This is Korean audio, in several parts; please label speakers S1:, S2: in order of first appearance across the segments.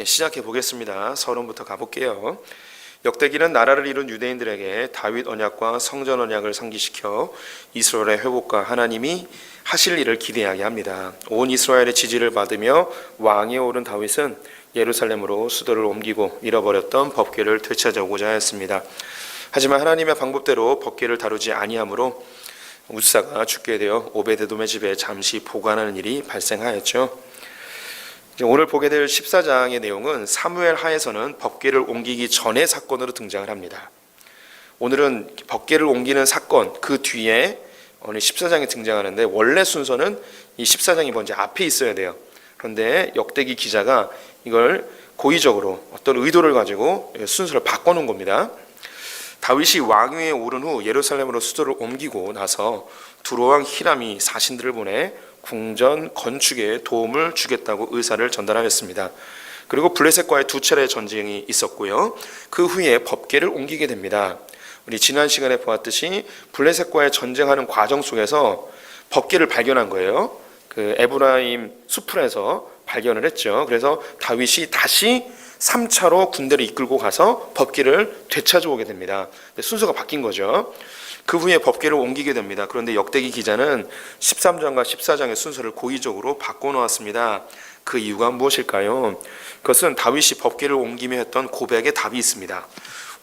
S1: 시작해 보겠습니다. 서론부터 가볼게요. 역대기는 나라를 이룬 유대인들에게 다윗 언약과 성전 언약을 상기시켜 이스라엘의 회복과 하나님이 하실 일을 기대하게 합니다. 온 이스라엘의 지지를 받으며 왕위에 오른 다윗은 예루살렘으로 수도를 옮기고 잃어버렸던 법궤를 되찾아오고자 하였습니다. 하지만 하나님의 방법대로 법궤를 다루지 아니하므로 우사가 죽게 되어 오베데돔의 집에 잠시 보관하는 일이 발생하였죠. 오늘 보게 될 14장의 내용은 사무엘 하에서는 법궤를 옮기기 전의 사건으로 등장을 합니다. 오늘은 법궤를 옮기는 사건 그 뒤에 오늘 14장에 등장하는데 원래 순서는 이 14장이 먼저 앞에 있어야 돼요. 그런데 역대기 기자가 이걸 고의적으로 어떤 의도를 가지고 순서를 바꿔놓은 겁니다. 다윗이 왕위에 오른 후 예루살렘으로 수도를 옮기고 나서 두로왕 히람이 사신들을 보내 궁전 건축에 도움을 주겠다고 의사를 전달하였습니다. 그리고 블레셋과의 두 차례 전쟁이 있었고요. 그 후에 법궤를 옮기게 됩니다. 우리 지난 시간에 보았듯이 블레셋과의 전쟁하는 과정 속에서 법궤를 발견한 거예요. 그 에브라임 수풀에서 발견을 했죠. 그래서 다윗이 다시 3차로 군대를 이끌고 가서 법궤를 되찾아오게 됩니다. 순서가 바뀐 거죠. 그 후에 법궤를 옮기게 됩니다. 그런데 역대기 기자는 13장과 14장의 순서를 고의적으로 바꿔놓았습니다. 그 이유가 무엇일까요? 그것은 다윗이 법궤를 옮기며 했던 고백의 답이 있습니다.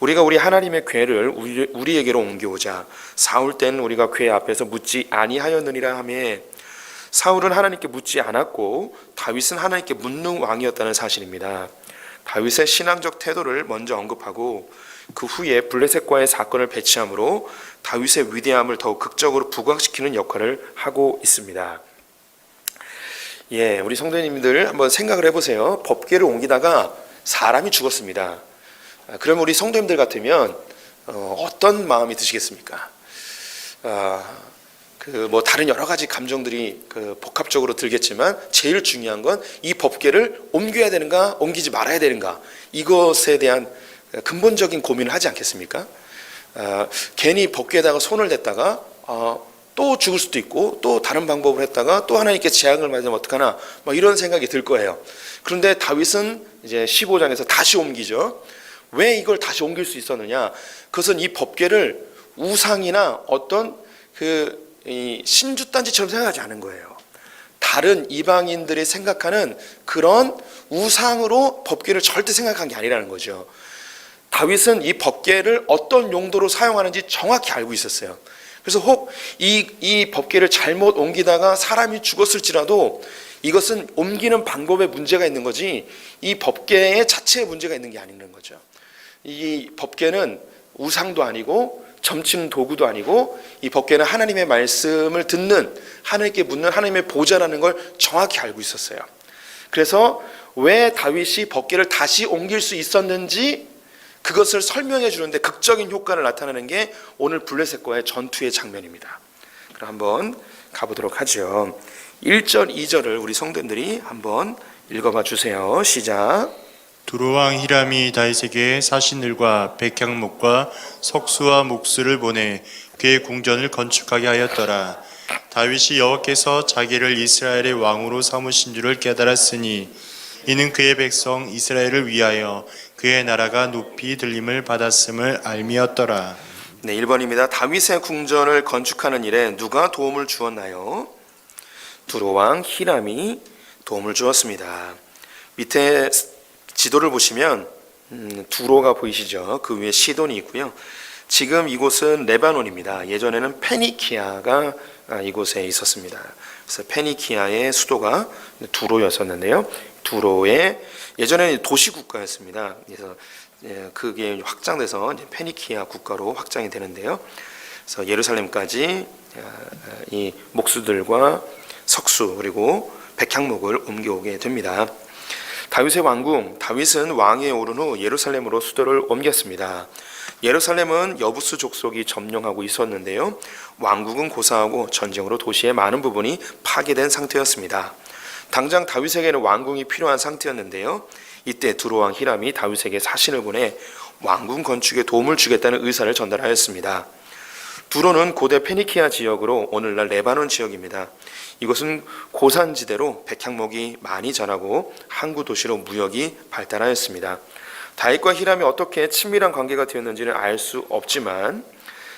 S1: 우리가 우리 하나님의 궤를 우리에게로 옮겨오자. 사울 때는 우리가 궤 앞에서 묻지 아니하였느니라 하며, 사울은 하나님께 묻지 않았고 다윗은 하나님께 묻는 왕이었다는 사실입니다. 다윗의 신앙적 태도를 먼저 언급하고 그 후에 블레셋과의 사건을 배치함으로 다윗의 위대함을 더욱 극적으로 부각시키는 역할을 하고 있습니다. 우리 성도님들 한번 생각을 해보세요. 법궤를 옮기다가 사람이 죽었습니다. 그러면 우리 성도님들 같으면 어떤 마음이 드시겠습니까? 다른 여러 가지 감정들이 복합적으로 들겠지만 제일 중요한 건 이 법궤를 옮겨야 되는가 옮기지 말아야 되는가, 이것에 대한 근본적인 고민을 하지 않겠습니까? 괜히 법궤에다가 손을 댔다가 또 죽을 수도 있고, 또 다른 방법을 했다가 또 하나님께 재앙을 맞으면 어떡하나, 이런 생각이 들 거예요. 그런데 다윗은 이제 15장에서 다시 옮기죠. 왜 이걸 다시 옮길 수 있었느냐? 그것은 이 법궤를 우상이나 어떤 이 신주단지처럼 생각하지 않은 거예요. 다른 이방인들이 생각하는 그런 우상으로 법궤를 절대 생각한 게 아니라는 거죠. 다윗은 이 법궤를 어떤 용도로 사용하는지 정확히 알고 있었어요. 그래서 혹 이 법궤를 잘못 옮기다가 사람이 죽었을지라도 이것은 옮기는 방법에 문제가 있는 거지 이 법궤의 자체에 문제가 있는 게 아니라는 거죠. 이 법궤는 우상도 아니고 점치는 도구도 아니고 이 법궤는 하나님의 말씀을 듣는, 하나님께 묻는 하나님의 보좌라는 걸 정확히 알고 있었어요. 그래서 왜 다윗이 법궤를 다시 옮길 수 있었는지 그것을 설명해 주는데 극적인 효과를 나타내는 게 오늘 블레셋과의 전투의 장면입니다. 그럼 한번 가보도록 하죠. 1절, 2절을 우리 성도님들이 한번 읽어봐 주세요. 시작.
S2: 두로왕 히람이 다윗에게 사신들과 백향목과 석수와 목수를 보내 궤 궁전을 건축하게 하였더라. 다윗이 여호와께서 자기를 이스라엘의 왕으로 삼으신 줄을 깨달았으니 이는 그의 백성 이스라엘을 위하여 그의 나라가 높이 들림을 받았음을 알미였더라.
S1: 1번입니다. 다윗의 궁전을 건축하는 일에 누가 도움을 주었나요? 두로왕 히람이 도움을 주었습니다. 밑에 지도를 보시면 두로가 보이시죠? 그 위에 시돈이 있고요. 지금 이곳은 레바논입니다. 예전에는 페니키아가 이곳에 있었습니다. 그래서 페니키아의 수도가 두로였었는데요. 두로의 예전에는 도시국가였습니다. 그래서 그게 확장돼서 이제 페니키아 국가로 확장이 되는데요. 그래서 예루살렘까지 이 목수들과 석수 그리고 백향목을 옮겨오게 됩니다. 다윗의 왕궁, 다윗은 왕위에 오른 후 예루살렘으로 수도를 옮겼습니다. 예루살렘은 여부수 족속이 점령하고 있었는데요. 왕국은 고사하고 전쟁으로 도시의 많은 부분이 파괴된 상태였습니다. 당장 다윗에게는 왕궁이 필요한 상태였는데요. 이때 두로왕 히람이 다윗에게 사신을 보내 왕궁 건축에 도움을 주겠다는 의사를 전달하였습니다. 두로는 고대 페니키아 지역으로 오늘날 레바논 지역입니다. 이곳은 고산지대로 백향목이 많이 자라고 항구 도시로 무역이 발달하였습니다. 다윗과 히람이 어떻게 친밀한 관계가 되었는지는 알 수 없지만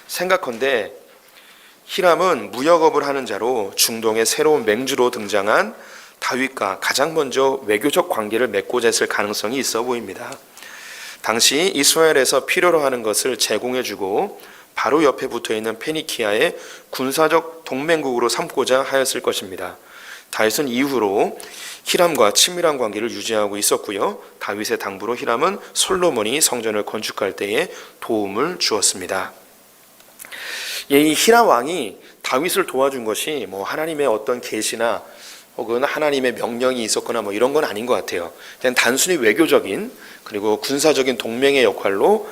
S1: 생각컨대 히람은 무역업을 하는 자로 중동의 새로운 맹주로 등장한 다윗과 가장 먼저 외교적 관계를 맺고자 했을 가능성이 있어 보입니다. 당시 이스라엘에서 필요로 하는 것을 제공해주고 바로 옆에 붙어있는 페니키아의 군사적 동맹국으로 삼고자 하였을 것입니다. 다윗은 이후로 히람과 친밀한 관계를 유지하고 있었고요. 다윗의 당부로 히람은 솔로몬이 성전을 건축할 때에 도움을 주었습니다. 이 히람 왕이 다윗을 도와준 것이 하나님의 어떤 계시나 혹은 하나님의 명령이 있었거나 이런 건 아닌 것 같아요. 그냥 단순히 외교적인 그리고 군사적인 동맹의 역할로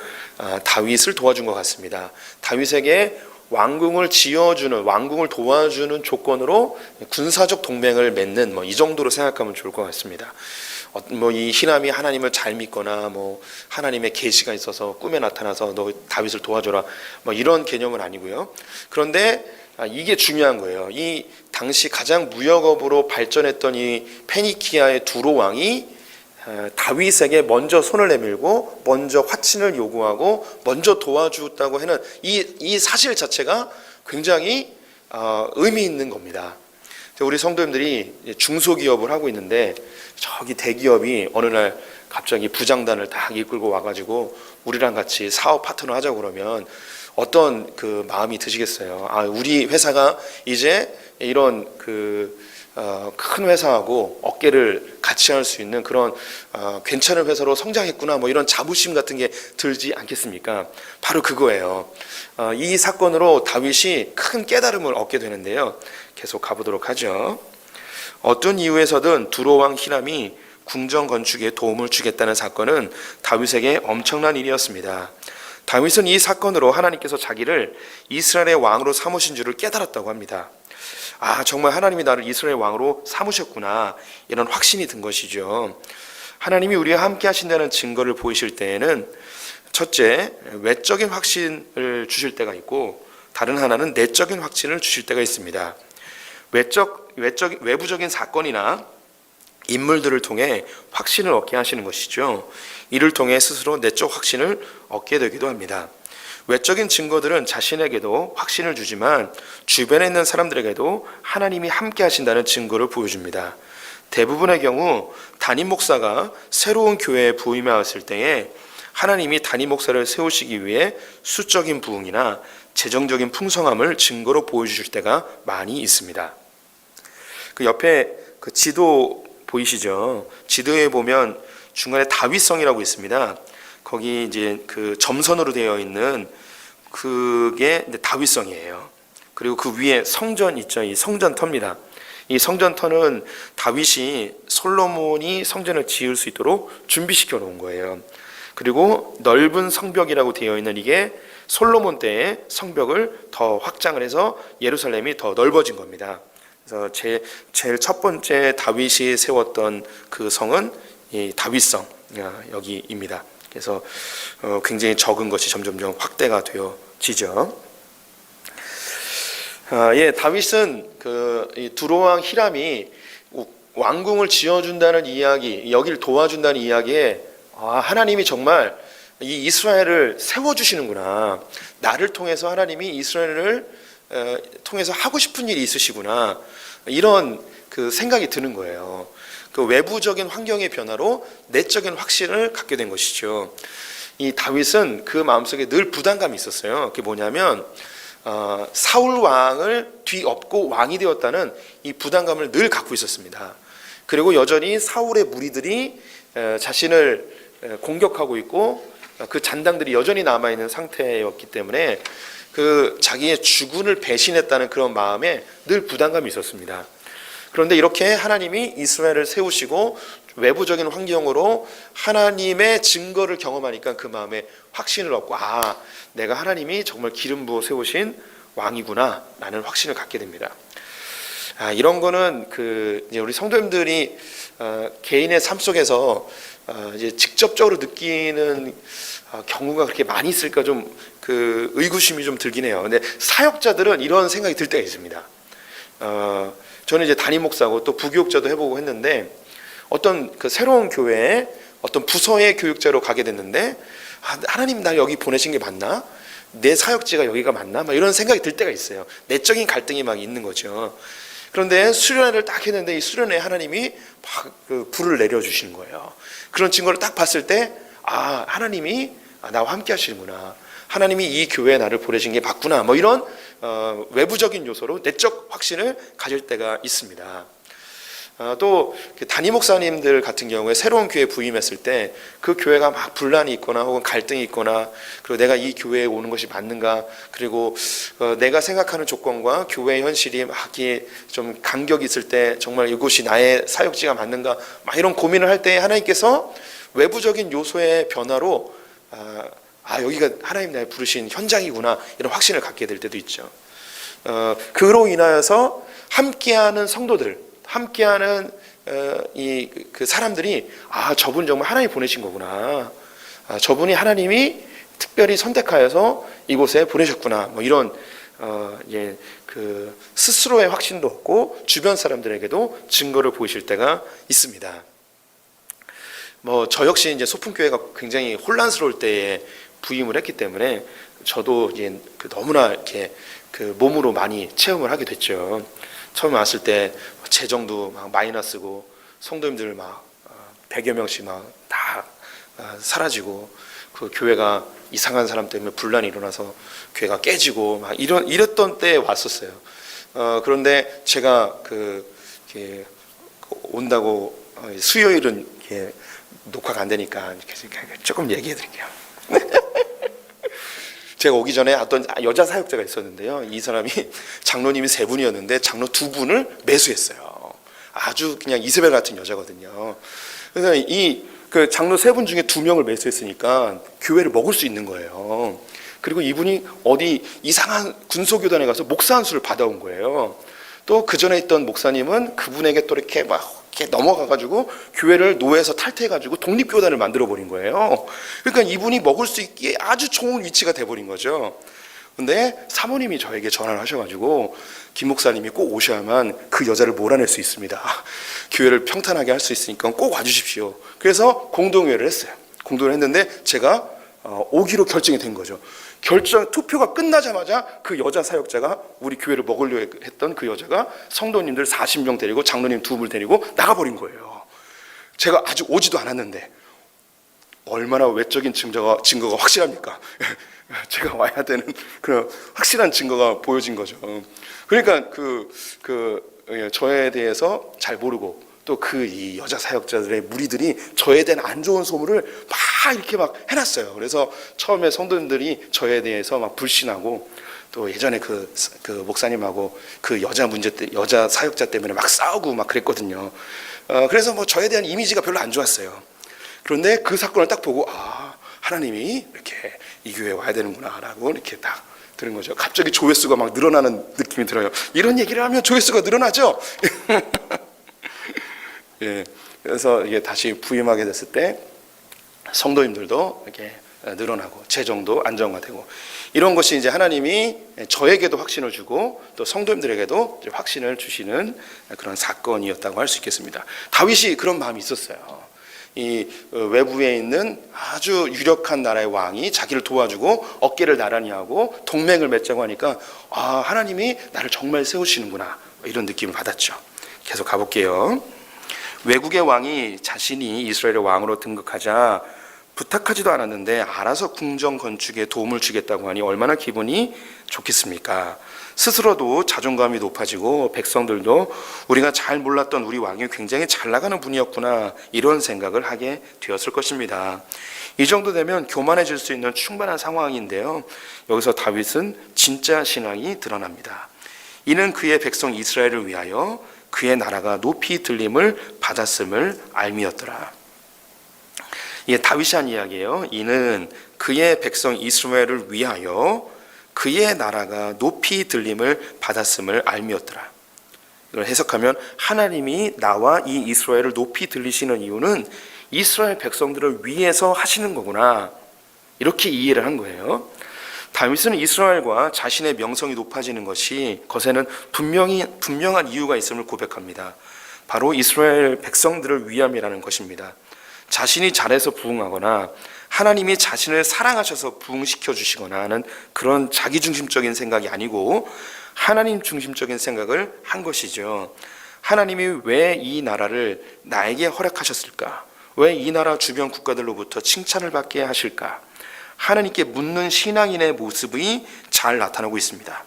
S1: 다윗을 도와준 것 같습니다. 다윗에게 왕궁을 지어주는, 왕궁을 도와주는 조건으로 군사적 동맹을 맺는 이 정도로 생각하면 좋을 것 같습니다. 이 히람이 하나님을 잘 믿거나 하나님의 계시가 있어서 꿈에 나타나서 너 다윗을 도와줘라 이런 개념은 아니고요. 그런데 이게 중요한 거예요. 이 당시 가장 무역업으로 발전했던 이 페니키아의 두로 왕이 다윗에게 먼저 손을 내밀고 먼저 화친을 요구하고 먼저 도와주었다고 하는 이 사실 자체가 굉장히 의미 있는 겁니다. 우리 성도님들이 중소기업을 하고 있는데 저기 대기업이 어느 날 갑자기 부장단을 딱 이끌고 와가지고 우리랑 같이 사업 파트너 하자고 그러면 어떤 그 마음이 드시겠어요? 우리 회사가 이제 이런 큰 회사하고 어깨를 같이 할 수 있는 그런 괜찮은 회사로 성장했구나 이런 자부심 같은 게 들지 않겠습니까? 바로 그거예요. 이 사건으로 다윗이 큰 깨달음을 얻게 되는데요. 계속 가보도록 하죠. 어떤 이유에서든 두로 왕 히람이 궁전 건축에 도움을 주겠다는 사건은 다윗에게 엄청난 일이었습니다. 다윗은 이 사건으로 하나님께서 자기를 이스라엘의 왕으로 삼으신 줄을 깨달았다고 합니다. 정말 하나님이 나를 이스라엘 왕으로 삼으셨구나, 이런 확신이 든 것이죠. 하나님이 우리와 함께 하신다는 증거를 보이실 때에는 첫째, 외적인 확신을 주실 때가 있고 다른 하나는 내적인 확신을 주실 때가 있습니다. 외부적인 사건이나 인물들을 통해 확신을 얻게 하시는 것이죠. 이를 통해 스스로 내적 확신을 얻게 되기도 합니다. 외적인 증거들은 자신에게도 확신을 주지만 주변에 있는 사람들에게도 하나님이 함께 하신다는 증거를 보여줍니다. 대부분의 경우 담임 목사가 새로운 교회에 부임하였을 때에 하나님이 담임 목사를 세우시기 위해 수적인 부흥이나 재정적인 풍성함을 증거로 보여주실 때가 많이 있습니다. 그 옆에 그 지도 보이시죠? 지도에 보면 중간에 다윗성이라고 있습니다. 거기 이제 그 점선으로 되어 있는 그게 다윗성이에요. 그리고 그 위에 성전 있죠. 이 성전터입니다. 이 성전터는 다윗이 솔로몬이 성전을 지을 수 있도록 준비시켜 놓은 거예요. 그리고 넓은 성벽이라고 되어 있는 이게 솔로몬 때의 성벽을 더 확장을 해서 예루살렘이 더 넓어진 겁니다. 그래서 제일 첫 번째 다윗이 세웠던 그 성은 이 다윗성 여기입니다. 그래서 굉장히 적은 것이 점점점 확대가 되어지죠. 다윗은 이 두로왕 히람이 왕궁을 지어준다는 이야기, 여기를 도와준다는 이야기에 하나님이 정말 이 이스라엘을 세워주시는구나. 나를 통해서 하나님이 이스라엘을 통해서 하고 싶은 일이 있으시구나. 이런 그 생각이 드는 거예요. 그 외부적인 환경의 변화로 내적인 확신을 갖게 된 것이죠. 이 다윗은 그 마음속에 늘 부담감이 있었어요. 그게 뭐냐면 사울 왕을 뒤엎고 왕이 되었다는 이 부담감을 늘 갖고 있었습니다. 그리고 여전히 사울의 무리들이 자신을 공격하고 있고 그 잔당들이 여전히 남아있는 상태였기 때문에 그 자기의 주군을 배신했다는 그런 마음에 늘 부담감이 있었습니다. 그런데 이렇게 하나님이 이스라엘을 세우시고 외부적인 환경으로 하나님의 증거를 경험하니까 그 마음에 확신을 얻고 내가 하나님이 정말 기름 부어 세우신 왕이구나 라는 확신을 갖게 됩니다. 이런 거는 이제 우리 성도님들이 개인의 삶 속에서 이제 직접적으로 느끼는 경우가 그렇게 많이 있을까 좀 의구심이 좀 들긴 해요. 근데 사역자들은 이런 생각이 들 때가 있습니다. 저는 이제 담임 목사고 또 부교육자도 해보고 했는데 어떤 그 새로운 교회에 어떤 부서의 교육자로 가게 됐는데 하나님 날 여기 보내신 게 맞나? 내 사역지가 여기가 맞나? 막 이런 생각이 들 때가 있어요. 내적인 갈등이 막 있는 거죠. 그런데 수련회를 딱 했는데 이 수련회에 하나님이 막 그 불을 내려주시는 거예요. 그런 증거를 딱 봤을 때 하나님이 나와 함께 하시는구나. 하나님이 이 교회에 나를 보내신 게 맞구나. 뭐 이런 외부적인 요소로 내적 확신을 가질 때가 있습니다. 또 담임 목사님들 같은 경우에 새로운 교회에 부임했을 때 그 교회가 막 분란이 있거나 혹은 갈등이 있거나 그리고 내가 이 교회에 오는 것이 맞는가 그리고 내가 생각하는 조건과 교회 현실이 막 좀 간격이 있을 때 정말 이곳이 나의 사역지가 맞는가 막 이런 고민을 할 때 하나님께서 외부적인 요소의 변화로 여기가 하나님 나의 부르신 현장이구나 이런 확신을 갖게 될 때도 있죠. 그로 인하여서 함께하는 성도들 함께하는 그 사람들이 저분 정말 하나님이 보내신 거구나. 저분이 하나님이 특별히 선택하여서 이곳에 보내셨구나. 뭐 이런 그 스스로의 확신도 얻고 주변 사람들에게도 증거를 보이실 때가 있습니다. 뭐 저 역시 이제 소풍교회가 굉장히 혼란스러울 때에 부임을 했기 때문에 저도 이제 너무나 이렇게 그 몸으로 많이 체험을 하게 됐죠. 처음에 왔을 때 재정도 막 마이너스고 성도님들 막 100여 명씩 막 다 사라지고 그 교회가 이상한 사람 때문에 분란이 일어나서 교회가 깨지고 막 이랬던 때에 왔었어요. 그런데 제가 이렇게 온다고 수요일은 이렇게 녹화가 안 되니까 조금 얘기해 드릴게요. 제가 오기 전에 어떤 여자 사역자가 있었는데요. 이 사람이 장로님이 3분이었는데 장로 2분을 매수했어요. 아주 그냥 이세벨 같은 여자거든요. 그래서 그 장로 3분 중에 2명을 매수했으니까 교회를 먹을 수 있는 거예요. 그리고 이분이 어디 이상한 군소교단에 가서 목사 한 수를 받아온 거예요. 또 그 전에 있던 목사님은 그분에게 또 이렇게 막 이렇게 넘어가가지고 교회를 노예에서 탈퇴해가지고 독립교단을 만들어 버린 거예요. 그러니까 이분이 먹을 수 있기에 아주 좋은 위치가 돼버린 거죠. 근데 사모님이 저에게 전화를 하셔가지고 김 목사님이 꼭 오셔야만 그 여자를 몰아낼 수 있습니다. 교회를 평탄하게 할 수 있으니까 꼭 와주십시오. 그래서 공동회를 했어요. 공동회를 했는데 제가 오기로 결정이 된 거죠. 투표가 끝나자마자 그 여자 사역자가 우리 교회를 먹으려 했던 그 여자가 성도님들 40명 데리고 장로님 2분 데리고 나가버린 거예요. 제가 아직 오지도 않았는데 얼마나 외적인 증거가 확실합니까? 제가 와야 되는 그런 확실한 증거가 보여진 거죠. 그러니까 저에 대해서 잘 모르고 또 이 여자 사역자들의 무리들이 저에 대한 안 좋은 소문을 막 이렇게 막 해놨어요. 그래서 처음에 성도님들이 저에 대해서 막 불신하고 또 예전에 그 목사님하고 그 여자 사역자 때문에 막 싸우고 막 그랬거든요. 그래서 뭐 저에 대한 이미지가 별로 안 좋았어요. 그런데 그 사건을 딱 보고 하나님이 이렇게 이 교회에 와야 되는구나라고 이렇게 딱 들은 거죠. 갑자기 조회수가 막 늘어나는 느낌이 들어요. 이런 얘기를 하면 조회수가 늘어나죠. 예, 그래서 이게 다시 부임하게 됐을 때 성도님들도 이렇게 늘어나고 재정도 안정화되고 이런 것이 이제 하나님이 저에게도 확신을 주고 또 성도님들에게도 확신을 주시는 그런 사건이었다고 할 수 있겠습니다. 다윗이 그런 마음이 있었어요. 이 외부에 있는 아주 유력한 나라의 왕이 자기를 도와주고 어깨를 나란히 하고 동맹을 맺자고 하니까 하나님이 나를 정말 세우시는구나 이런 느낌을 받았죠. 계속 가볼게요. 외국의 왕이 자신이 이스라엘의 왕으로 등극하자 부탁하지도 않았는데 알아서 궁정 건축에 도움을 주겠다고 하니 얼마나 기분이 좋겠습니까? 스스로도 자존감이 높아지고 백성들도 우리가 잘 몰랐던 우리 왕이 굉장히 잘 나가는 분이었구나 이런 생각을 하게 되었을 것입니다. 이 정도 되면 교만해질 수 있는 충분한 상황인데요. 여기서 다윗은 진짜 신앙이 드러납니다. 이는 그의 백성 이스라엘을 위하여 그의 나라가 높이 들림을 받았음을 알미였더라. 이게 다윗이 한 이야기예요. 이는 그의 백성 이스라엘을 위하여 그의 나라가 높이 들림을 받았음을 알미였더라. 이걸 해석하면 하나님이 나와 이 이스라엘을 높이 들리시는 이유는 이스라엘 백성들을 위해서 하시는 거구나. 이렇게 이해를 한 거예요. 다윗은 이스라엘과 자신의 명성이 높아지는 것에는 분명한 이유가 있음을 고백합니다. 바로 이스라엘 백성들을 위함이라는 것입니다. 자신이 잘해서 부흥하거나 하나님이 자신을 사랑하셔서 부흥시켜 주시거나 하는 그런 자기중심적인 생각이 아니고 하나님 중심적인 생각을 한 것이죠. 하나님이 왜 이 나라를 나에게 허락하셨을까? 왜 이 나라 주변 국가들로부터 칭찬을 받게 하실까? 하나님께 묻는 신앙인의 모습이 잘 나타나고 있습니다.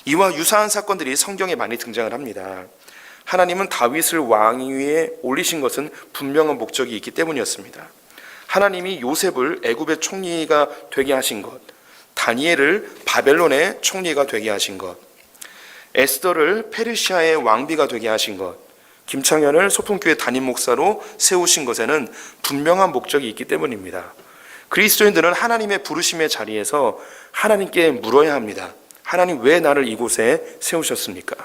S1: 이와 유사한 사건들이 성경에 많이 등장을 합니다. 하나님은 다윗을 왕위에 올리신 것은 분명한 목적이 있기 때문이었습니다. 하나님이 요셉을 애굽의 총리가 되게 하신 것, 다니엘을 바벨론의 총리가 되게 하신 것, 에스더를 페르시아의 왕비가 되게 하신 것, 김창현을 소품교회 담임 목사로 세우신 것에는 분명한 목적이 있기 때문입니다. 그리스도인들은 하나님의 부르심의 자리에서 하나님께 물어야 합니다. 하나님, 왜 나를 이곳에 세우셨습니까?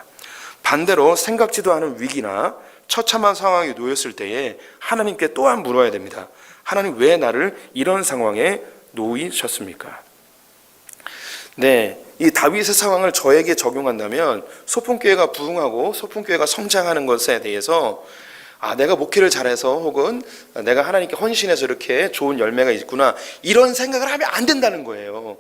S1: 반대로 생각지도 않은 위기나 처참한 상황에 놓였을 때에 하나님께 또한 물어야 됩니다. 하나님, 왜 나를 이런 상황에 놓이셨습니까? 네, 이 다윗의 상황을 저에게 적용한다면 소품교회가 부흥하고 소품교회가 성장하는 것에 대해서 내가 목회를 잘해서 혹은 내가 하나님께 헌신해서 이렇게 좋은 열매가 있구나, 이런 생각을 하면 안 된다는 거예요.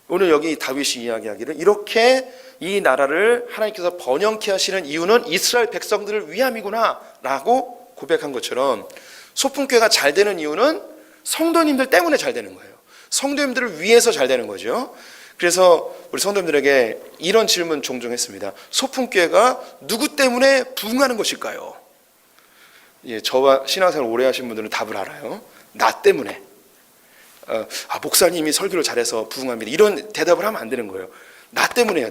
S1: 오늘 여기 다윗이 이야기하기를 이렇게 이 나라를 하나님께서 번영케 하시는 이유는 이스라엘 백성들을 위함이구나 라고 고백한 것처럼 소품교회가 잘 되는 이유는 성도님들 때문에 잘 되는 거예요. 성도님들을 위해서 잘 되는 거죠. 그래서 우리 성도님들에게 이런 질문 종종 했습니다. 소품교회가 누구 때문에 부흥하는 것일까요? 예, 저와 신앙생활 오래 하신 분들은 답을 알아요. 나 때문에. 목사님이 설교를 잘해서 부흥합니다. 이런 대답을 하면 안 되는 거예요. 나 때문에요.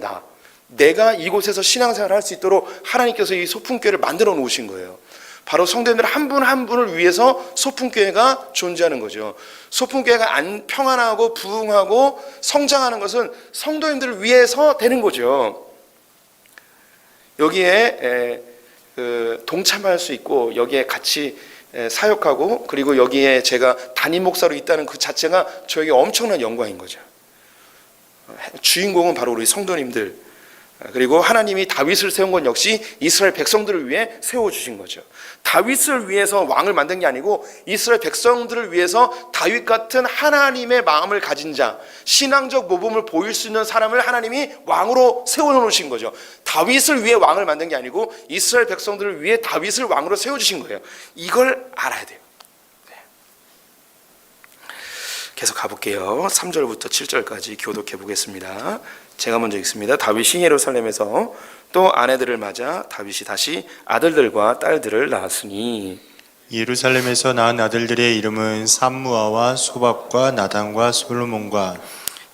S1: 내가 이곳에서 신앙생활을 할 수 있도록 하나님께서 이 소품교회를 만들어 놓으신 거예요. 바로 성도님들 한 분 한 분을 위해서 소품교회가 존재하는 거죠. 소품교회가 평안하고 부흥하고 성장하는 것은 성도님들을 위해서 되는 거죠. 여기에 동참할 수 있고 여기에 같이 사역하고 그리고 여기에 제가 담임 목사로 있다는 그 자체가 저에게 엄청난 영광인 거죠. 주인공은 바로 우리 성도님들, 그리고 하나님이 다윗을 세운 건 역시 이스라엘 백성들을 위해 세워주신 거죠. 다윗을 위해서 왕을 만든 게 아니고 이스라엘 백성들을 위해서 다윗 같은 하나님의 마음을 가진 자, 신앙적 모범을 보일 수 있는 사람을 하나님이 왕으로 세워놓으신 거죠. 다윗을 위해 왕을 만든 게 아니고 이스라엘 백성들을 위해 다윗을 왕으로 세워주신 거예요. 이걸 알아야 돼요. 계속 가볼게요. 3절부터 7절까지 교독해 보겠습니다. 제가 먼저 읽습니다. 다윗이 예루살렘에서 또 아내들을 맞아 다윗이 다시 아들들과 딸들을 낳았으니
S2: 예루살렘에서 낳은 아들들의 이름은 삼무아와 소밥과 나단과 솔로몬과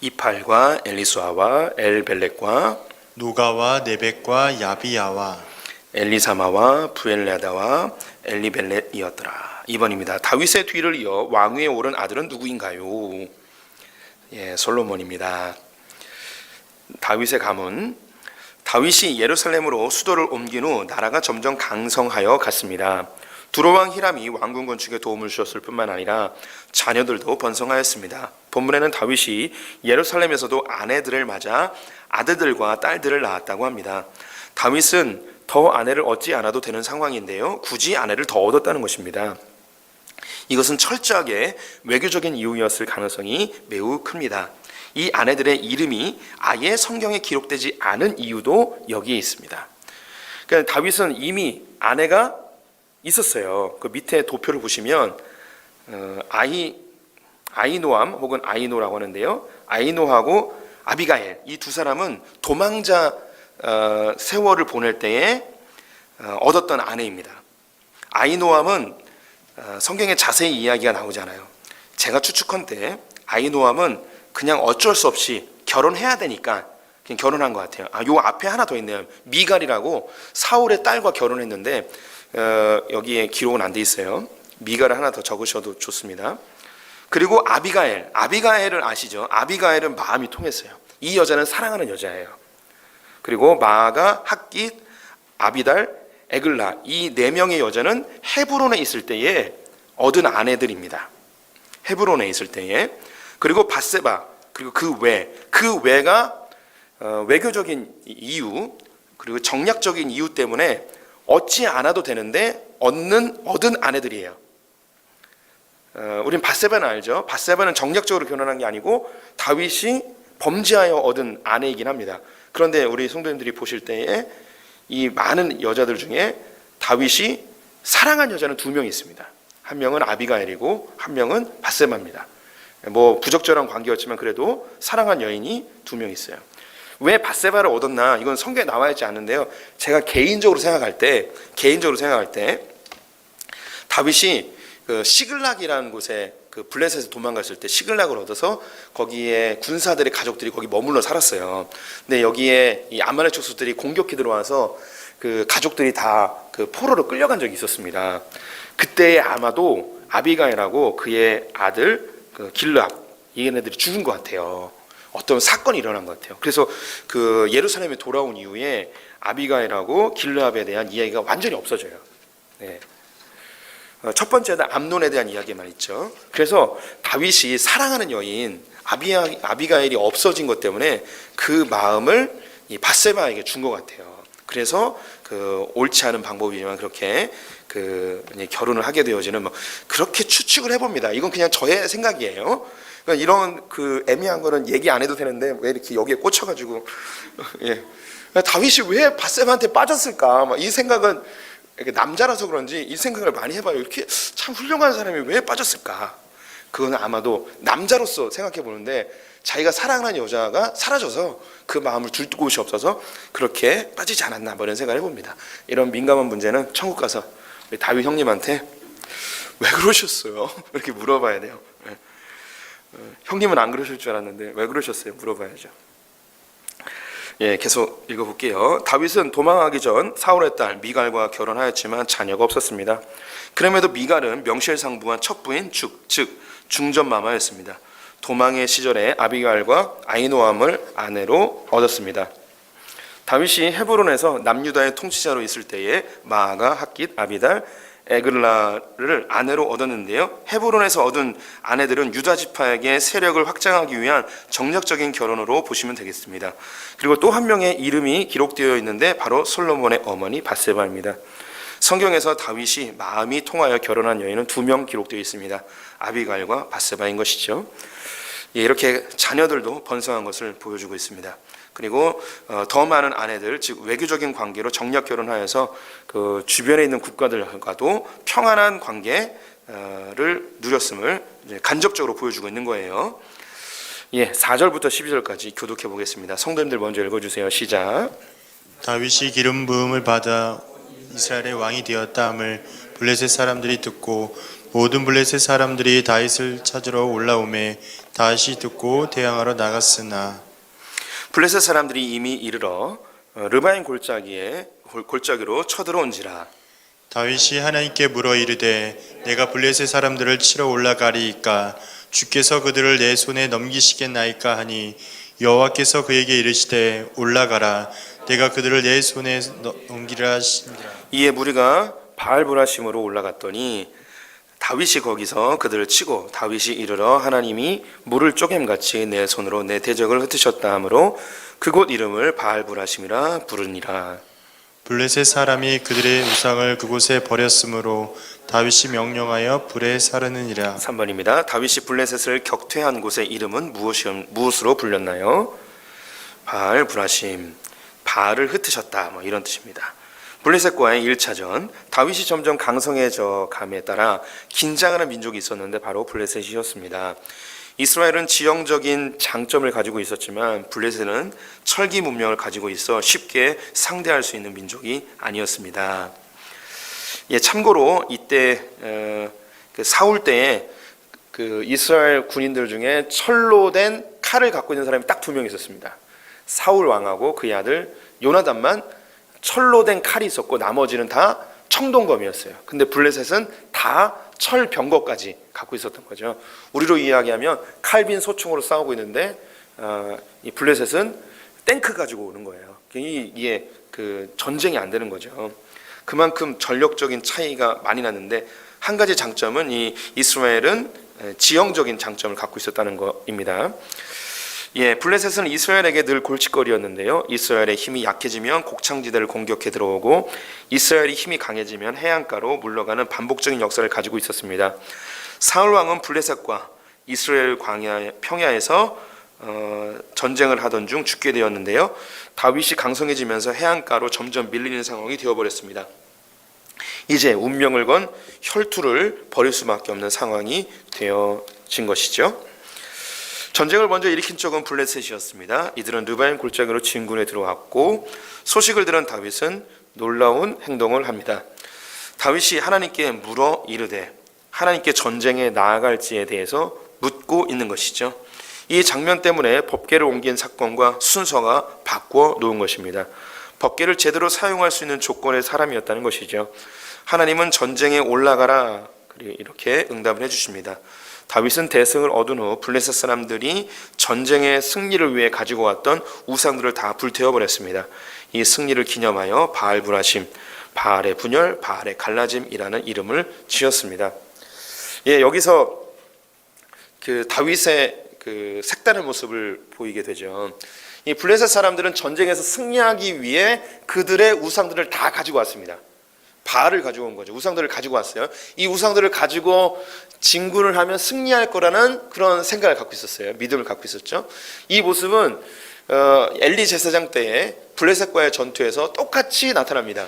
S1: 이팔과 엘리수아와 엘벨렉과
S2: 노가와 네벡과 야비야와
S1: 엘리사마와 부엘레다와 엘리벨렛이었더라. 2번입니다. 다윗의 뒤를 이어 왕위에 오른 아들은 누구인가요? 솔로몬입니다. 다윗의 가문. 다윗이 예루살렘으로 수도를 옮긴 후 나라가 점점 강성하여 갔습니다. 두로왕 히람이 왕궁 건축에 도움을 주었을 뿐만 아니라 자녀들도 번성하였습니다. 본문에는 다윗이 예루살렘에서도 아내들을 맞아 아들들과 딸들을 낳았다고 합니다. 다윗은 더 아내를 얻지 않아도 되는 상황인데요, 굳이 아내를 더 얻었다는 것입니다. 이것은 철저하게 외교적인 이유였을 가능성이 매우 큽니다. 이 아내들의 이름이 아예 성경에 기록되지 않은 이유도 여기에 있습니다. 그러니까 다윗은 이미 아내가 있었어요. 그 밑에 도표를 보시면 아히노암 혹은 아히노라고 하는데요, 아히노하고 아비가일, 이 두 사람은 도망자 세월을 보낼 때에 얻었던 아내입니다. 아히노암은 성경에 자세히 이야기가 나오잖아요. 제가 추측컨대 아히노암은 그냥 어쩔 수 없이 결혼해야 되니까 그냥 결혼한 것 같아요. 요 앞에 하나 더 있네요. 미갈이라고 사울의 딸과 결혼했는데 여기에 기록은 안 돼 있어요. 미갈을 하나 더 적으셔도 좋습니다. 그리고 아비가엘을 아시죠? 아비가엘은 마음이 통했어요. 이 여자는 사랑하는 여자예요. 그리고 마아가 학깃, 아비달, 에글라, 이 네 명의 여자는 헤브론에 있을 때에 얻은 아내들입니다. 헤브론에 있을 때에. 그리고 밧세바, 그리고 그 외가 외교적인 이유 그리고 정략적인 이유 때문에 얻지 않아도 되는데 얻은 아내들이에요. 우린 밧세바는 알죠. 밧세바는 정략적으로 결혼한 게 아니고 다윗이 범죄하여 얻은 아내이긴 합니다. 그런데 우리 성도님들이 보실 때에 이 많은 여자들 중에 다윗이 사랑한 여자는 2명 있습니다. 한 명은 아비가일이고 한 명은 밧세바입니다. 뭐 부적절한 관계였지만 그래도 사랑한 여인이 2명 있어요. 왜 밧세바를 얻었나? 이건 성경에 나와 있지 않은데요. 제가 개인적으로 생각할 때 다윗이 그 시글락이라는 곳에 그 블레셋에서 도망갔을 때 시글락을 얻어서 거기에 군사들의 가족들이 거기 머물러 살았어요. 근데 여기에 이 아말렉 족속들이 공격해 들어와서 그 가족들이 다 그 포로로 끌려간 적이 있었습니다. 그때 아마도 아비가일하고 그의 아들 그 길르압 얘네들이 죽은 것 같아요. 어떤 사건이 일어난 것 같아요. 그래서 그 예루살렘에 돌아온 이후에 아비가일하고 길르압에 대한 이야기가 완전히 없어져요. 네. 첫 번째는 암논에 대한 이야기만 있죠. 그래서 다윗이 사랑하는 여인 아비가일이 없어진 것 때문에 그 마음을 이 밧세바에게 준 것 같아요. 그래서 그 옳지 않은 방법이지만 그렇게 그 결혼을 하게 되어지는 뭐 그렇게 추측을 해봅니다. 이건 그냥 저의 생각이에요. 그러니까 이런 그 애매한 거는 얘기 안 해도 되는데 왜 이렇게 여기에 꽂혀가지고 예. 다윗이 왜 밧세바한테 빠졌을까? 막 이 생각은 남자라서 그런지 이 생각을 많이 해봐요. 이렇게 참 훌륭한 사람이 왜 빠졌을까? 그건 아마도 남자로서 생각해 보는데 자기가 사랑하는 여자가 사라져서 그 마음을 둘 곳이 없어서 그렇게 빠지지 않았나 뭐 이런 생각을 해봅니다. 이런 민감한 문제는 천국 가서 우리 다윗 형님한테 왜 그러셨어요? 이렇게 물어봐야 돼요. 형님은 안 그러실 줄 알았는데 왜 그러셨어요? 물어봐야죠. 예, 계속 읽어볼게요. 다윗은 도망하기 전 사울의 딸 미갈과 결혼하였지만 자녀가 없었습니다. 그럼에도 미갈은 명실상부한 첫 부인 즉 중전마마였습니다. 도망의 시절에 아비갈과 아히노암을 아내로 얻었습니다. 다윗이 헤브론에서 남유다의 통치자로 있을 때에 마아가 핫깃 아비달 에글라를 아내로 얻었는데요. 헤브론에서 얻은 아내들은 유다 지파에게 세력을 확장하기 위한 정략적인 결혼으로 보시면 되겠습니다. 그리고 또 한 명의 이름이 기록되어 있는데 바로 솔로몬의 어머니 밧세바입니다. 성경에서 다윗이 마음이 통하여 결혼한 여인은 2명 기록되어 있습니다. 아비갈과 밧세바인 것이죠. 예, 이렇게 자녀들도 번성한 것을 보여주고 있습니다. 그리고 더 많은 아내들, 즉 외교적인 관계로 정략 결혼하여서 그 주변에 있는 국가들과도 평안한 관계를 누렸음을 간접적으로 보여주고 있는 거예요. 예, 4절부터 12절까지 교독해 보겠습니다. 성도님들 먼저 읽어주세요. 시작.
S2: 다윗이 기름 부음을 받아 이스라엘의 왕이 되었다 함을 블레셋 사람들이 듣고 모든 블레셋 사람들이 다윗을 찾으러 올라오매 다윗이 듣고 대항하러 나갔으나
S1: 블레셋 사람들이 이미 이르러 르바임 골짜기로 쳐들어온지라.
S2: 다윗이 하나님께 물어 이르되 내가 블레셋 사람들을 치러 올라가리이까 주께서 그들을 내 손에 넘기시겠나이까 하니 여호와께서 그에게 이르시되 올라가라 내가 그들을 내 손에 넘기라 하시니라.
S1: 이에 무리가 바알브라심으로 올라갔더니 다윗이 거기서 그들을 치고 다윗이 이르러 하나님이 물을 쪼갰같이 내 손으로 내 대적을 흩으셨다 하므로 그곳 이름을 바알브라심이라 부르니라.
S2: 블레셋 사람이 그들의 우상을 그곳에 버렸으므로 다윗이 명령하여 불에 사르느니라.
S1: 3번입니다. 다윗이 블레셋을 격퇴한 곳의 이름은 무엇으로 불렸나요? 바알브라심, 바알을 흩으셨다 뭐 이런 뜻입니다. 블레셋과의 1차전, 다윗이 점점 강성해져 감에 따라 긴장하는 민족이 있었는데 바로 블레셋이었습니다. 이스라엘은 지형적인 장점을 가지고 있었지만 블레셋은 철기 문명을 가지고 있어 쉽게 상대할 수 있는 민족이 아니었습니다. 예, 참고로 이때 사울 때에 그 이스라엘 군인들 중에 철로 된 칼을 갖고 있는 사람이 딱 2명 있었습니다. 사울 왕하고 그의 아들 요나단만 철로 된 칼이 있었고 나머지는 다 청동검이었어요. 근데 블레셋은 다 철병거까지 갖고 있었던 거죠. 우리로 이야기하면 칼빈 소총으로 싸우고 있는데 이 블레셋은 탱크 가지고 오는 거예요. 이게 그 전쟁이 안 되는 거죠. 그만큼 전력적인 차이가 많이 났는데 한 가지 장점은 이 이스라엘은 지형적인 장점을 갖고 있었다는 것입니다. 블레셋은 이스라엘에게 늘 골칫거리였는데요. 이스라엘의 힘이 약해지면 곡창지대를 공격해 들어오고 이스라엘이 힘이 강해지면 해안가로 물러가는 반복적인 역사를 가지고 있었습니다. 사울 왕은 블레셋과 이스라엘 평야에서 전쟁을 하던 중 죽게 되었는데요. 다윗이 강성해지면서 해안가로 점점 밀리는 상황이 되어버렸습니다. 이제 운명을 건 혈투를 벌일 수밖에 없는 상황이 되어진 것이죠. 전쟁을 먼저 일으킨 쪽은 블레셋이었습니다. 이들은 르바임 골짜기로 진군에 들어왔고 소식을 들은 다윗은 놀라운 행동을 합니다. 다윗이 하나님께 물어 이르되 하나님께 전쟁에 나아갈지에 대해서 묻고 있는 것이죠. 이 장면 때문에 법궤를 옮긴 사건과 순서가 바꿔 놓은 것입니다. 법궤를 제대로 사용할 수 있는 조건의 사람이었다는 것이죠. 하나님은 전쟁에 올라가라 이렇게 응답을 해주십니다. 다윗은 대승을 얻은 후 블레셋 사람들이 전쟁의 승리를 위해 가지고 왔던 우상들을 다 불태워버렸습니다. 이 승리를 기념하여 바알브라심, 바알의 분열, 바알의 갈라짐이라는 이름을 지었습니다. 여기서 그 다윗의 그 색다른 모습을 보이게 되죠. 이 블레셋 사람들은 전쟁에서 승리하기 위해 그들의 우상들을 다 가지고 왔습니다. 바알을 가지고 온 거죠. 우상들을 가지고 왔어요. 이 우상들을 가지고 진군을 하면 승리할 거라는 그런 생각을 갖고 있었어요. 믿음을 갖고 있었죠. 이 모습은 엘리 제사장 때에 블레셋과의 전투에서 똑같이 나타납니다.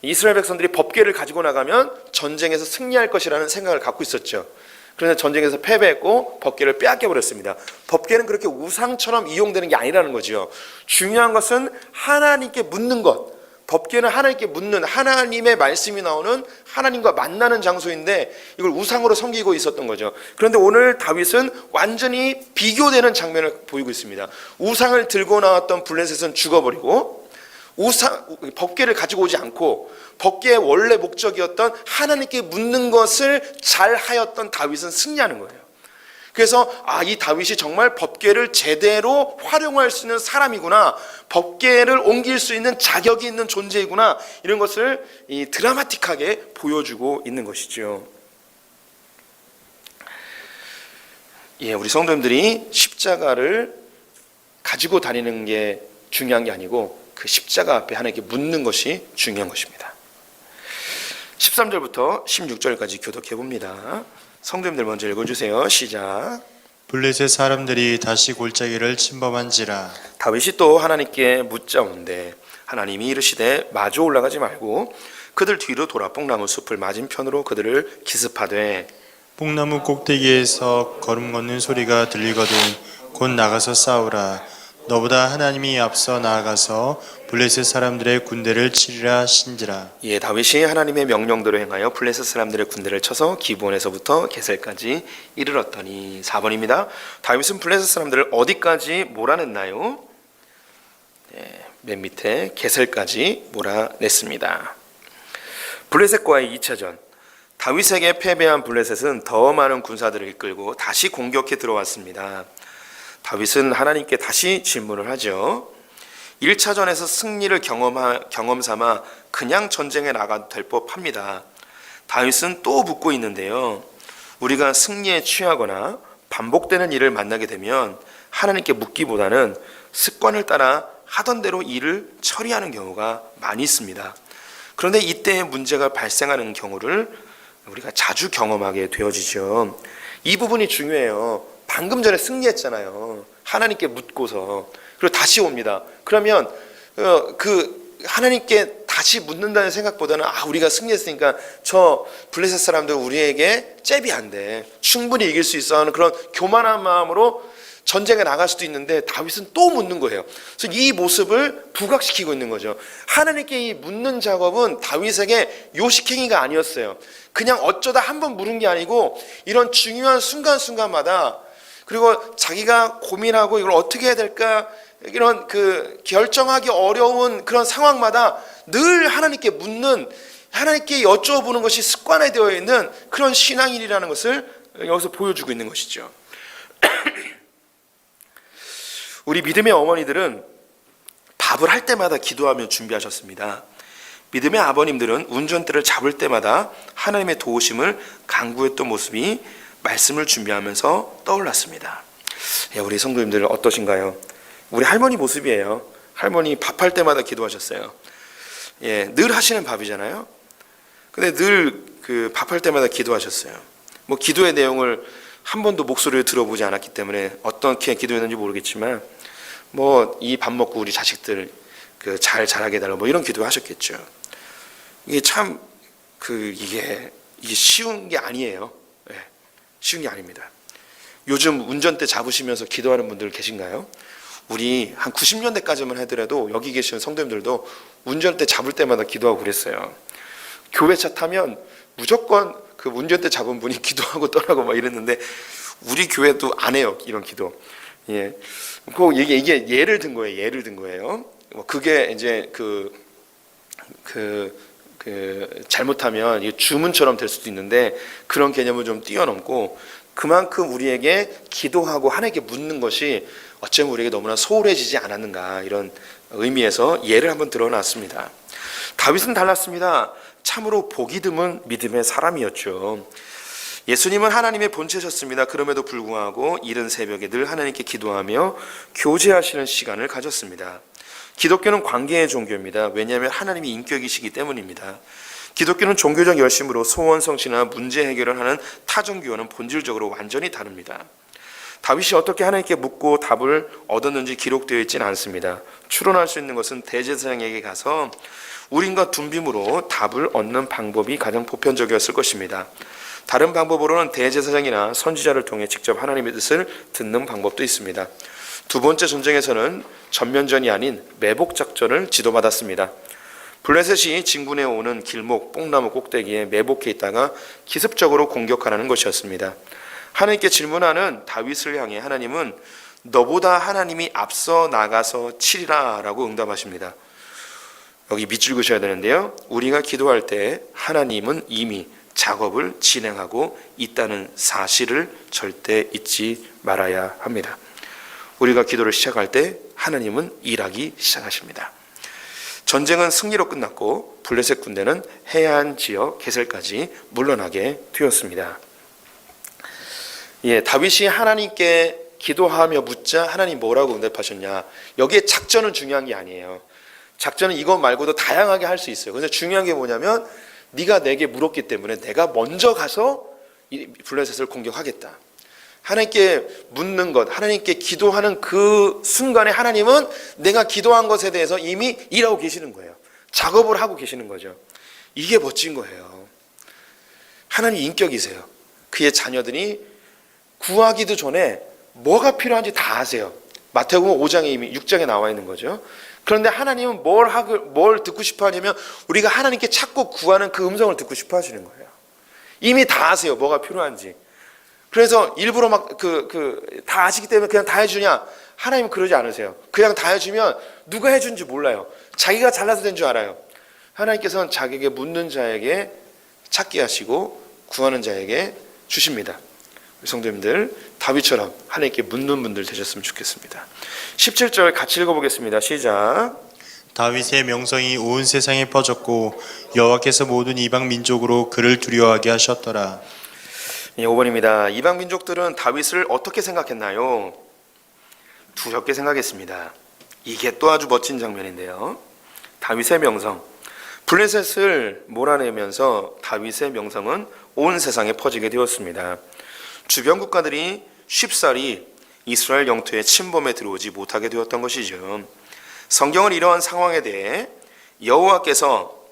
S1: 이스라엘 백성들이 법궤를 가지고 나가면 전쟁에서 승리할 것이라는 생각을 갖고 있었죠. 그래서 전쟁에서 패배했고 법궤를 빼앗겨 버렸습니다. 법궤는 그렇게 우상처럼 이용되는 게 아니라는 거죠. 중요한 것은 하나님께 묻는 것. 법궤는 하나님께 묻는, 하나님의 말씀이 나오는 하나님과 만나는 장소인데 이걸 우상으로 섬기고 있었던 거죠. 그런데 오늘 다윗은 완전히 비교되는 장면을 보이고 있습니다. 우상을 들고 나왔던 블레셋은 죽어버리고 법궤를 가지고 오지 않고 법궤의 원래 목적이었던 하나님께 묻는 것을 잘 하였던 다윗은 승리하는 거예요. 그래서 이 다윗이 정말 법궤를 제대로 활용할 수 있는 사람이구나, 법궤를 옮길 수 있는 자격이 있는 존재이구나, 이런 것을 드라마틱하게 보여주고 있는 것이죠. 우리 성도님들이 십자가를 가지고 다니는 게 중요한 게 아니고 그 십자가 앞에 하나님께 묻는 것이 중요한 것입니다. 13절부터 16절까지 교독해 봅니다. 성도님들 먼저 읽어주세요. 시작.
S2: 블레셋 사람들이 다시 골짜기를 침범한지라.
S1: 다윗이 또 하나님께 묻자온데 하나님이 이르시되 마주 올라가지 말고 그들 뒤로 돌아 뽕나무 숲을 맞은편으로 그들을 기습하되
S2: 뽕나무 꼭대기에서 걸음 걷는 소리가 들리거든 곧 나가서 싸우라. 너보다 하나님이 앞서 나아가서 블레셋 사람들의 군대를 치리라 하신지라.
S1: 다윗이 하나님의 명령대로 행하여 블레셋 사람들의 군대를 쳐서 기브온에서부터 게셀까지 이르렀더니. 4번입니다. 다윗은 블레셋 사람들을 어디까지 몰아냈나요? 맨 밑에 게셀까지 몰아냈습니다. 블레셋과의 2차전. 다윗에게 패배한 블레셋은 더 많은 군사들을 이끌고 다시 공격해 들어왔습니다. 다윗은 하나님께 다시 질문을 하죠. 1차전에서 승리를 경험 삼아 그냥 전쟁에 나가도 될 법합니다. 다윗은 또 묻고 있는데요. 우리가 승리에 취하거나 반복되는 일을 만나게 되면 하나님께 묻기보다는 습관을 따라 하던 대로 일을 처리하는 경우가 많이 있습니다. 그런데 이때의 문제가 발생하는 경우를 우리가 자주 경험하게 되어지죠. 이 부분이 중요해요. 방금 전에 승리했잖아요. 하나님께 묻고서. 그리고 다시 옵니다. 그러면 그 하나님께 다시 묻는다는 생각보다는 우리가 승리했으니까 저 블레셋 사람들 우리에게 잽이 안 돼, 충분히 이길 수 있어 하는 그런 교만한 마음으로 전쟁에 나갈 수도 있는데 다윗은 또 묻는 거예요. 그래서 이 모습을 부각시키고 있는 거죠. 하나님께 이 묻는 작업은 다윗에게 요식행위가 아니었어요. 그냥 어쩌다 한번 물은 게 아니고 이런 중요한 순간순간마다, 그리고 자기가 고민하고 이걸 어떻게 해야 될까, 이런 그 결정하기 어려운 그런 상황마다 늘 하나님께 묻는, 하나님께 여쭤보는 것이 습관화되어 있는 그런 신앙인이라는 것을 여기서 보여주고 있는 것이죠. 우리 믿음의 어머니들은 밥을 할 때마다 기도하며 준비하셨습니다. 믿음의 아버님들은 운전대를 잡을 때마다 하나님의 도우심을 간구했던 모습이 말씀을 준비하면서 떠올랐습니다. 우리 성도님들 어떠신가요? 우리 할머니 모습이에요. 할머니 밥할 때마다 기도하셨어요. 늘 하시는 밥이잖아요. 근데 늘 그 밥할 때마다 기도하셨어요. 뭐 기도의 내용을 한 번도 목소리를 들어보지 않았기 때문에 어떻게 기도했는지 모르겠지만 뭐 이 밥 먹고 우리 자식들 그 잘 자라게 해달라 뭐 이런 기도하셨겠죠. 이게 참 이게 쉬운 게 아니에요. 쉬운 게 아닙니다. 요즘 운전대 잡으시면서 기도하는 분들 계신가요? 우리 한 90년대까지만 하더라도 여기 계시는 성도님들도 운전대 잡을 때마다 기도하고 그랬어요. 교회 차 타면 무조건 그 운전대 잡은 분이 기도하고 떠나고 막 이랬는데 우리 교회도 안 해요, 이런 기도. 이게 예를 든 거예요. 예를 든 거예요. 그게 이제 잘못하면 이게 주문처럼 될 수도 있는데 그런 개념을 좀 뛰어넘고 그만큼 우리에게 기도하고 하나님께 묻는 것이 어쩌면 우리에게 너무나 소홀해지지 않았는가 이런 의미에서 예를 한번 들어놨습니다. 다윗은 달랐습니다. 참으로 보기 드문 믿음의 사람이었죠. 예수님은 하나님의 본체셨습니다. 그럼에도 불구하고 이른 새벽에 늘 하나님께 기도하며 교제하시는 시간을 가졌습니다. 기독교는 관계의 종교입니다. 왜냐하면 하나님이 인격이시기 때문입니다. 기독교는 종교적 열심으로 소원 성취나 문제 해결을 하는 타종교와는 본질적으로 완전히 다릅니다. 다윗이 어떻게 하나님께 묻고 답을 얻었는지 기록되어 있지는 않습니다. 추론할 수 있는 것은 대제사장에게 가서 우림과 둠빔으로 답을 얻는 방법이 가장 보편적이었을 것입니다. 다른 방법으로는 대제사장이나 선지자를 통해 직접 하나님의 뜻을 듣는 방법도 있습니다. 두 번째 전쟁에서는 전면전이 아닌 매복 작전을 지도받았습니다. 블레셋이 진군해 오는 길목 뽕나무 꼭대기에 매복해 있다가 기습적으로 공격하라는 것이었습니다. 하나님께 질문하는 다윗을 향해 하나님은 너보다 하나님이 앞서 나가서 치리라 라고 응답하십니다. 여기 밑줄 그셔야 되는데요. 우리가 기도할 때 하나님은 이미 작업을 진행하고 있다는 사실을 절대 잊지 말아야 합니다. 우리가 기도를 시작할 때 하나님은 일하기 시작하십니다. 전쟁은 승리로 끝났고 블레셋 군대는 해안 지역 게셀까지 물러나게 되었습니다. 다윗이 하나님께 기도하며 묻자 하나님 뭐라고 응답하셨냐. 여기에 작전은 중요한 게 아니에요. 작전은 이것 말고도 다양하게 할 수 있어요. 그래서 중요한 게 뭐냐면 네가 내게 물었기 때문에 내가 먼저 가서 이 블레셋을 공격하겠다. 하나님께 묻는 것, 하나님께 기도하는 그 순간에 하나님은 내가 기도한 것에 대해서 이미 일하고 계시는 거예요. 작업을 하고 계시는 거죠. 이게 멋진 거예요. 하나님 인격이세요. 그의 자녀들이 구하기도 전에 뭐가 필요한지 다 아세요. 마태복음 5장에 이미 6장에 나와 있는 거죠. 그런데 하나님은 뭘 듣고 싶어 하냐면 우리가 하나님께 찾고 구하는 그 음성을 듣고 싶어 하시는 거예요. 이미 다 아세요. 뭐가 필요한지. 그래서 일부러 다 아시기 때문에 그냥 다 해주냐? 하나님은 그러지 않으세요. 그냥 다 해주면 누가 해준지 몰라요. 자기가 잘나서 된 줄 알아요. 하나님께서는 자기에게 묻는 자에게 찾게 하시고 구하는 자에게 주십니다. 성도님들 다윗처럼 하나님께 묻는 분들 되셨으면 좋겠습니다. 17절 같이 읽어보겠습니다. 시작.
S2: 다윗의 명성이 온 세상에 퍼졌고 여호와께서 모든 이방 민족으로 그를 두려워하게 하셨더라.
S1: 5번입니다. 이방 민족들은 다윗을 어떻게 생각했나요? 두렵게 생각했습니다. 이게 또 아주 멋진 장면인데요. 다윗의 명성. 블레셋을 몰아내면서 다윗의 명성은 온 세상에 퍼지게 되었습니다. 주변 국가들이 쉽사리 이스라엘 영토에 침범해 들어오지 못하게 되었던 것이죠. 성경은 이러한 상황에 대해 여호와께서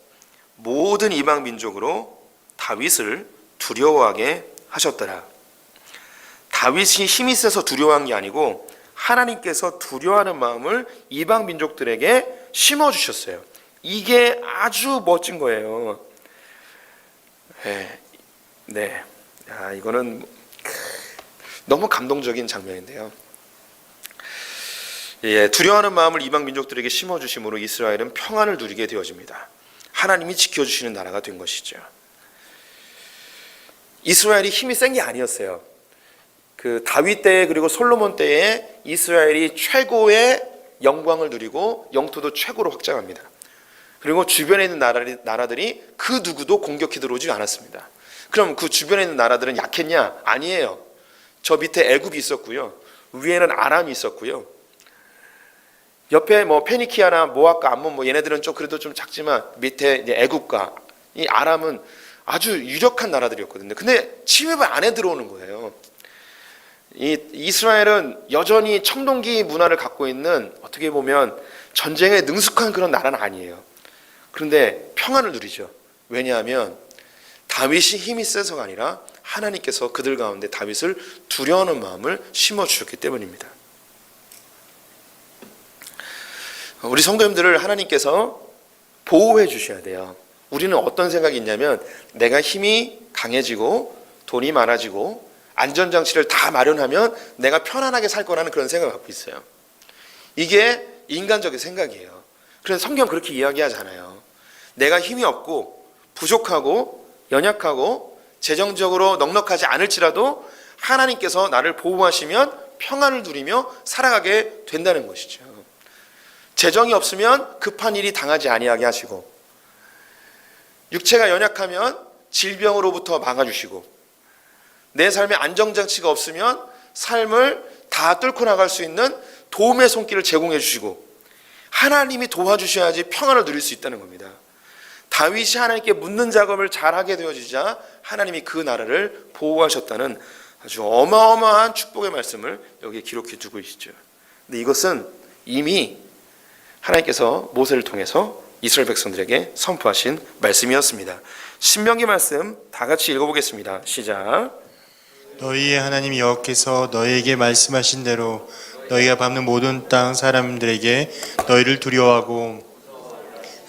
S1: 모든 이방 민족으로 다윗을 두려워하게 하셨더라. 다윗이 힘이 세서 두려워한 게 아니고 하나님께서 두려워하는 마음을 이방 민족들에게 심어주셨어요. 이게 아주 멋진 거예요. 이거는 너무 감동적인 장면인데요. 두려워하는 마음을 이방 민족들에게 심어주심으로 이스라엘은 평안을 누리게 되어집니다. 하나님이 지켜주시는 나라가 된 것이죠. 이스라엘이 힘이 센 게 아니었어요. 그 다윗 때 그리고 솔로몬 때에 이스라엘이 최고의 영광을 누리고 영토도 최고로 확장합니다. 그리고 주변에 있는 나라들이 그 누구도 공격해 들어오지 않았습니다. 그럼 그 주변에 있는 나라들은 약했냐? 아니에요. 저 밑에 애굽이 있었고요. 위에는 아람이 있었고요. 옆에 뭐 페니키아나 모압과 암몬 뭐 얘네들은 좀 그래도 좀 작지만 밑에 이제 애굽과 이 아람은 아주 유력한 나라들이었거든요. 근데 침입을 안에 들어오는 거예요. 이 이스라엘은 여전히 청동기 문화를 갖고 있는 어떻게 보면 전쟁에 능숙한 그런 나라는 아니에요. 그런데 평안을 누리죠. 왜냐하면 다윗이 힘이 세서가 아니라 하나님께서 그들 가운데 다윗을 두려워하는 마음을 심어주셨기 때문입니다. 우리 성도님들을 하나님께서 보호해 주셔야 돼요. 우리는 어떤 생각이 있냐면 내가 힘이 강해지고 돈이 많아지고 안전장치를 다 마련하면 내가 편안하게 살 거라는 그런 생각을 갖고 있어요. 이게 인간적인 생각이에요. 그래서 성경 그렇게 이야기하잖아요. 내가 힘이 없고 부족하고 연약하고 재정적으로 넉넉하지 않을지라도 하나님께서 나를 보호하시면 평안을 누리며 살아가게 된다는 것이죠. 재정이 없으면 급한 일이 당하지 아니하게 하시고 육체가 연약하면 질병으로부터 막아주시고 내 삶에 안정장치가 없으면 삶을 다 뚫고 나갈 수 있는 도움의 손길을 제공해 주시고 하나님이 도와주셔야지 평안을 누릴 수 있다는 겁니다. 다윗이 하나님께 묻는 작업을 잘하게 되어지자 하나님이 그 나라를 보호하셨다는 아주 어마어마한 축복의 말씀을 여기에 기록해 두고 계시죠. 근데 이것은 이미 하나님께서 모세를 통해서 이스라엘 백성들에게 선포하신 말씀이었습니다. 신명기 말씀 다 같이 읽어보겠습니다. 시작.
S2: 너희의 하나님 여호와께서 너희에게 말씀하신 대로 너희가 밟는 모든 땅 사람들에게 너희를 두려워하고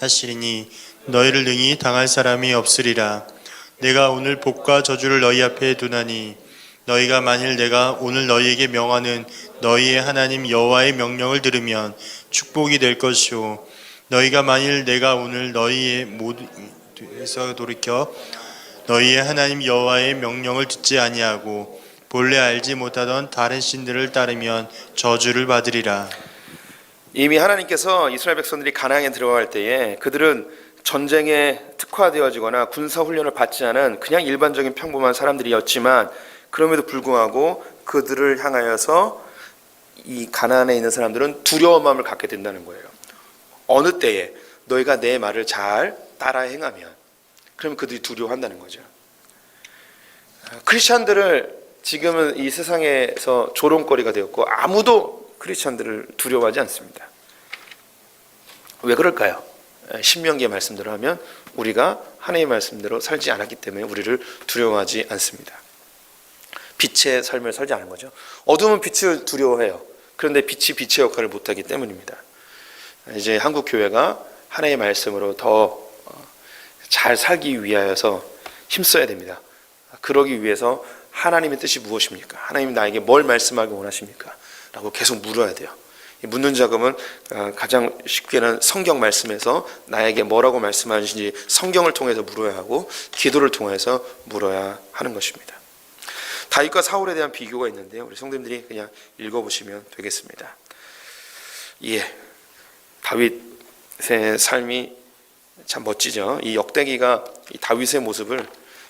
S2: 하시리니 너희를 능히 당할 사람이 없으리라. 내가 오늘 복과 저주를 너희 앞에 두나니 너희가 만일 내가 오늘 너희에게 명하는 너희의 하나님 여호와의 명령을 들으면 축복이 될 것이요 너희가 만일 내가 오늘 너희의 모두에서 돌이켜 너희의 하나님 여호와의 명령을 듣지 아니하고 본래 알지 못하던 다른 신들을 따르면 저주를 받으리라.
S1: 이미 하나님께서 이스라엘 백성들이 가나안에 들어갈 때에 그들은 전쟁에 특화되어지거나 군사훈련을 받지 않은 그냥 일반적인 평범한 사람들이었지만 그럼에도 불구하고 그들을 향하여서 이 가나안에 있는 사람들은 두려운 마음을 갖게 된다는 거예요. 어느 때에 너희가 내 말을 잘 따라 행하면 그러면 그들이 두려워한다는 거죠. 크리스찬들을 지금은 이 세상에서 조롱거리가 되었고 아무도 크리스찬들을 두려워하지 않습니다. 왜 그럴까요? 신명기의 말씀대로 하면 우리가 하나님의 말씀대로 살지 않았기 때문에 우리를 두려워하지 않습니다. 빛의 삶을 살지 않은 거죠. 어둠은 빛을 두려워해요. 그런데 빛이 빛의 역할을 못하기 때문입니다. 이제 한국 교회가 하나님의 말씀으로 더 잘 살기 위하여서 힘써야 됩니다. 그러기 위해서 하나님의 뜻이 무엇입니까? 하나님 나에게 뭘 말씀하기 원하십니까? 라고 계속 물어야 돼요. 묻는 작업은 가장 쉽게는 성경 말씀에서 나에게 뭐라고 말씀하시는지 성경을 통해서 물어야 하고 기도를 통해서 물어야 하는 것입니다. 다윗과 사울에 대한 비교가 있는데요. 우리 성도님들이 그냥 읽어보시면 되겠습니다. 예, 다윗의 삶이 참 멋지죠. 이 역대기가 이 다윗의 모습을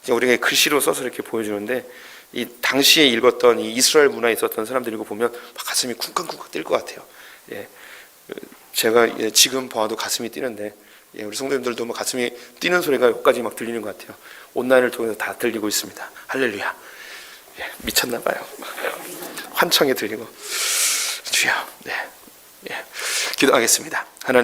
S1: 우리가 글씨로 써서 이렇게 보여주는데 이 당시에 읽었던 이 이스라엘 문화에 있었던 사람들 이거 보면 막 가슴이 쿵쾅쿵쾅 뛸 것 같아요. 예, 제가 지금 봐도 가슴이 뛰는데 우리 성도님들도 뭐 가슴이 뛰는 소리가 여기까지 막 들리는 것 같아요. 온라인을 통해서 다 들리고 있습니다. 할렐루야. 예, 미쳤나 봐요. 환청에 들리고 주여. 네, 예, 기도하겠습니다. 하나님.